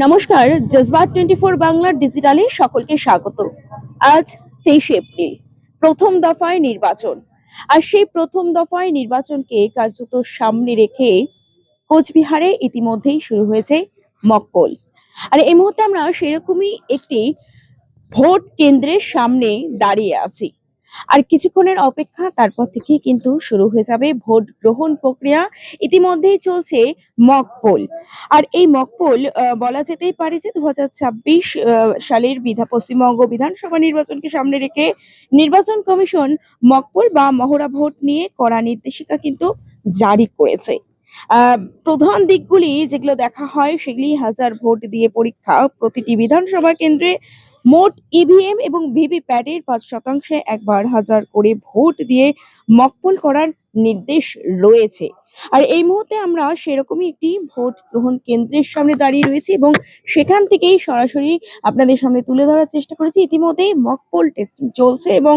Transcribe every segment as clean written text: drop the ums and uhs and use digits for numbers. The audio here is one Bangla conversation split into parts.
নমস্কার, জজবাত 24 বাংলার ডিজিটালে সকলকে স্বাগত। আজ 23 এপ্রিল, প্রথম দফায় নির্বাচন। আর সেই প্রথম দফায় নির্বাচনকে কার্যত সামনে রেখে কোচবিহারে ইতিমধ্যেই শুরু হয়েছে মক পোল। আর এই মুহূর্তে আমরা সেরকমই একটি ভোট কেন্দ্রের সামনে দাঁড়িয়ে আছি। আর কিছুক্ষণের অপেক্ষা, তারপর থেকেই কিন্তু শুরু হয়ে যাবে ভোট গ্রহণ প্রক্রিয়া। ইতিমধ্যেই চলছে মক পোল। আর এই মক পোল বলা যেতেই পারে যে 2026 সালের পশ্চিমবঙ্গ বিধানসভা নির্বাচনকে সামনে রেখে নির্বাচন কমিশন মক পোল বা মহড়া ভোট নিয়ে কড়া নির্দেশিকা কিন্তু জারি করেছে। প্রধান দিকগুলি যেগুলো দেখা হয় সেগুলি হাজার ভোট দিয়ে পরীক্ষা, প্রতিটি বিধানসভা কেন্দ্রে মোট ইভিএম এবং ভিভিপ্যাটের 5% একবার হাজার করে ভোট দিয়ে মকপোল করার নির্দেশ রয়েছে। আর এই মুহূর্তে আমরা সেরকমই একটি ভোট গ্রহণ কেন্দ্রের সামনে দাঁড়িয়ে রয়েছি এবং সেখান থেকেই সরাসরি আপনাদের সামনে তুলে ধরার চেষ্টা করেছি। ইতিমধ্যেই মকপোল টেস্টিং চলছে এবং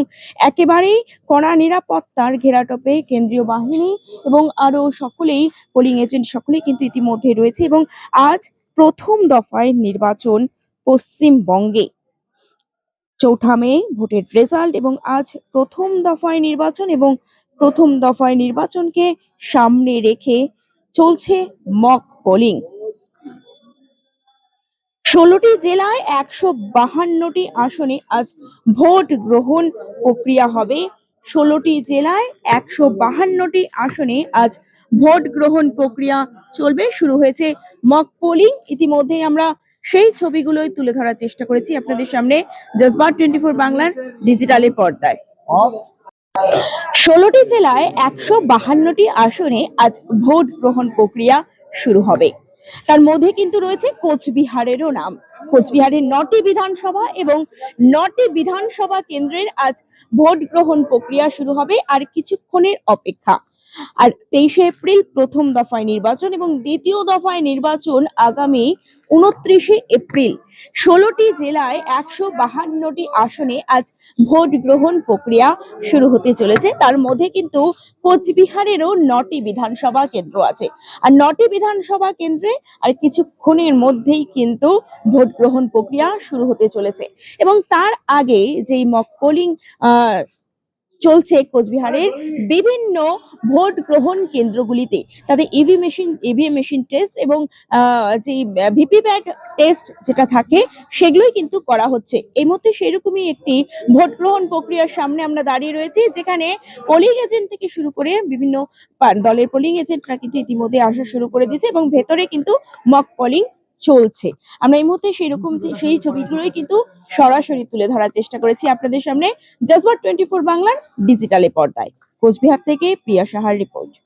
একেবারেই কড়া নিরাপত্তার ঘেরাটোপে কেন্দ্রীয় বাহিনী এবং আরো সকলেই, পোলিং এজেন্ট সকলেই কিন্তু ইতিমধ্যে রয়েছে। এবং আজ প্রথম দফায় নির্বাচন পশ্চিমবঙ্গে। 4 মে ভোটের রেজাল্ট এবং আজ প্রথম দফায় নির্বাচন এবং প্রথম দফায় নির্বাচনকে সামনে রেখে চলছে মক পোলিং। 16টি জেলায় 152টি আসনে আজ ভোট গ্রহণ প্রক্রিয়া হবে। 16টি জেলায় 152টি আসনে আজ ভোট গ্রহণ প্রক্রিয়া চলবে। শুরু হয়েছে মক পোলিং। ইতিমধ্যেই আমরা সেই ছবিগুলোই তুলে ধরার চেষ্টা করেছি আপনাদের সামনে জজবাত 24 বাংলার ডিজিটালের পর্দায়। 16টি জেলায় 152টি আসনে আজ ভোট গ্রহণ প্রক্রিয়া শুরু হবে। তার মধ্যে কিন্তু রয়েছে কোচবিহারেরও নাম। কোচবিহারের 9টি বিধানসভা এবং 9টি বিধানসভা কেন্দ্রের আজ ভোট গ্রহণ প্রক্রিয়া শুরু হবে। আর কিছুক্ষণের অপেক্ষা। আর 23 এপ্রিল প্রথম দফায় নির্বাচন এবং দ্বিতীয় দফায় নির্বাচন আগামী 29 এপ্রিল। 16টি জেলায় 152টি আসনে আজ ভোট গ্রহণ প্রক্রিয়া শুরু হতে চলেছে। তার মধ্যে কিন্তু কোচবিহারেরও 9টি বিধানসভা কেন্দ্র আছে। আর 9টি বিধানসভা কেন্দ্রে আর কিছুক্ষণের মধ্যেই কিন্তু ভোট গ্রহণ প্রক্রিয়া শুরু হতে চলেছে। এবং তার আগে যেই মক পোলিং চলছে কোচবিহারের বিভিন্ন ভোট গ্রহণ কেন্দ্রগুলিতে, তাদের ইভিএম মেশিন টেস্ট এবং যে ভিভিপ্যাট টেস্ট যেটা থাকে সেগুলোই কিন্তু করা হচ্ছে। এই মুহূর্তে সেরকমই একটি ভোট গ্রহণ প্রক্রিয়ার সামনে আমরা দাঁড়িয়ে রয়েছি, যেখানে পোলিং এজেন্ট থেকে শুরু করে বিভিন্ন দলের পোলিং এজেন্টরা কিন্তু ইতিমধ্যে আসা শুরু করে দিয়েছে এবং ভেতরে কিন্তু মক পোলিং চলছে। আমরা এই মুহূর্তে সেই ছবিগুলোই কিন্তু সরাসরি তুলে ধরার চেষ্টা করেছি আপনাদের সামনে জজবাত 24 বাংলার ডিজিটালে পর্দায়। কোচবিহার থেকে প্রিয়া সাহার রিপোর্ট।